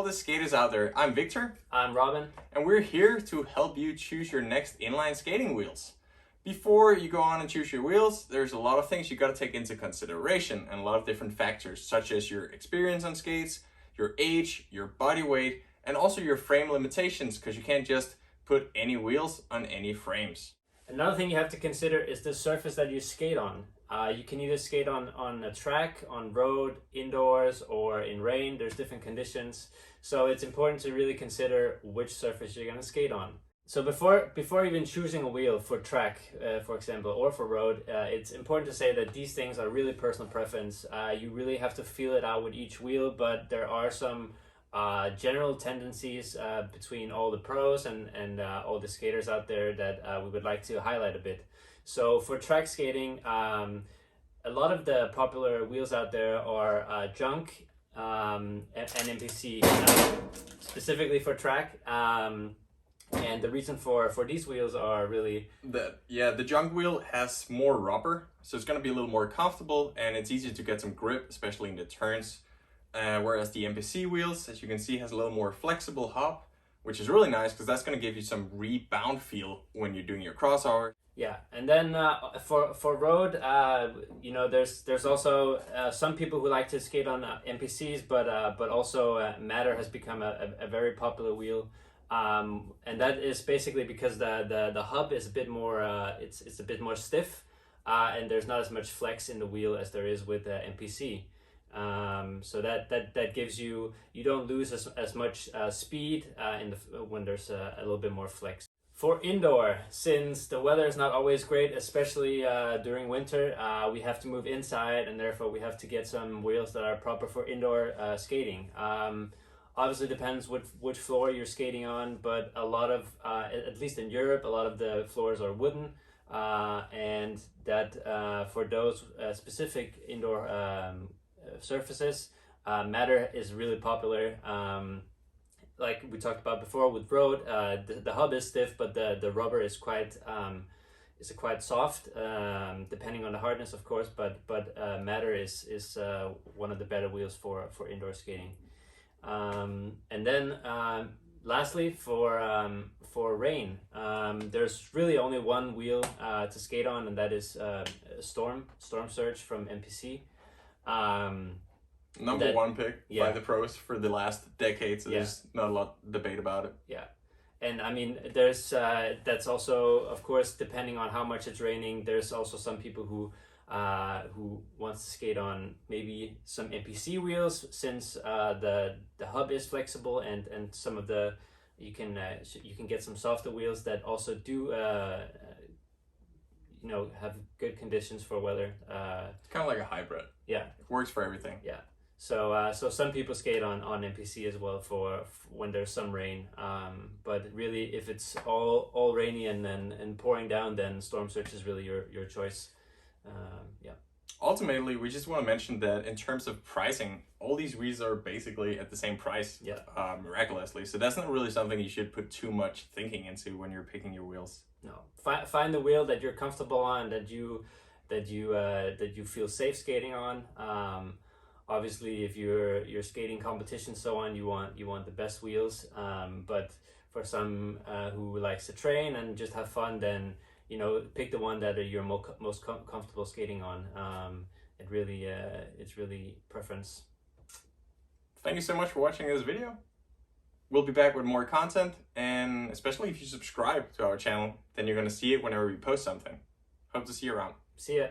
the skaters out there, I'm Victor. I'm Robin. And we're here to help you choose your next inline skating wheels. Before you go on and choose your wheels, there's a lot of things you got to take into consideration and a lot of different factors, such as your experience on skates, your age, your body weight, and also your frame limitations, because you can't just put any wheels on any frames. Another thing you have to consider is the surface that you skate on. You can either skate on a track, on road, indoors, or in rain. There's different conditions. So it's important to really consider which surface you're going to skate on. So before even choosing a wheel for track, for example, or for road, it's important to say that these things are really personal preference. You really have to feel it out with each wheel, but there are some general tendencies between all the pros and all the skaters out there that we would like to highlight a bit. So for track skating, a lot of the popular wheels out there are junk and NPC, specifically for track. And the reason for these wheels are really the junk wheel has more rubber, so it's going to be a little more comfortable and it's easier to get some grip, especially in the turns. Whereas the NPC wheels, as you can see, has a little more flexible hub, which is really nice because that's going to give you some rebound feel when you're doing your crossover. Yeah, and then for road, you know, there's also some people who like to skate on NPCs, but also Matter has become a very popular wheel, and that is basically because the hub is a bit more it's a bit more stiff, and there's not as much flex in the wheel as there is with NPC. So that gives you don't lose as much speed when there's a little bit more flex. For indoor, since the weather is not always great, especially during winter, we have to move inside, and therefore we have to get some wheels that are proper for indoor skating. Obviously depends which floor you're skating on, but a lot of, at least in Europe, a lot of the floors are wooden, and that for those specific indoor surfaces, Matter is really popular. Like we talked about before with road, the hub is stiff, but the rubber is quite soft, depending on the hardness, of course. But Matter is one of the better wheels for indoor skating. And then lastly, for rain, there's really only one wheel to skate on, and that is Storm Surge from NPC. Number one pick by the pros for the last decade, so there's not a lot of debate about it. Yeah, and I mean, there's that's also, of course, depending on how much it's raining. There's also some people who wants to skate on maybe some NPC wheels, since the hub is flexible, and some of the you can get some softer wheels that also do you know, have good conditions for weather. It's kind of like a hybrid. Yeah, it works for everything. Yeah. So some people skate on NPC as well for when there's some rain. But really, if it's all rainy and pouring down, then Storm Surge is really your choice. Yeah. Ultimately, we just want to mention that in terms of pricing, all these wheels are basically at the same price. Yeah. Miraculously. So that's not really something you should put too much thinking into when you're picking your wheels. No. Find the wheel that you're comfortable on, that you feel safe skating on. Obviously, if you're skating competition, so on, you want the best wheels. But for some who likes to train and just have fun, then pick the one that you're most comfortable skating on. It's really preference. Thank you so much for watching this video. We'll be back with more content, and especially if you subscribe to our channel, then you're going to see it whenever we post something. Hope to see you around. See ya.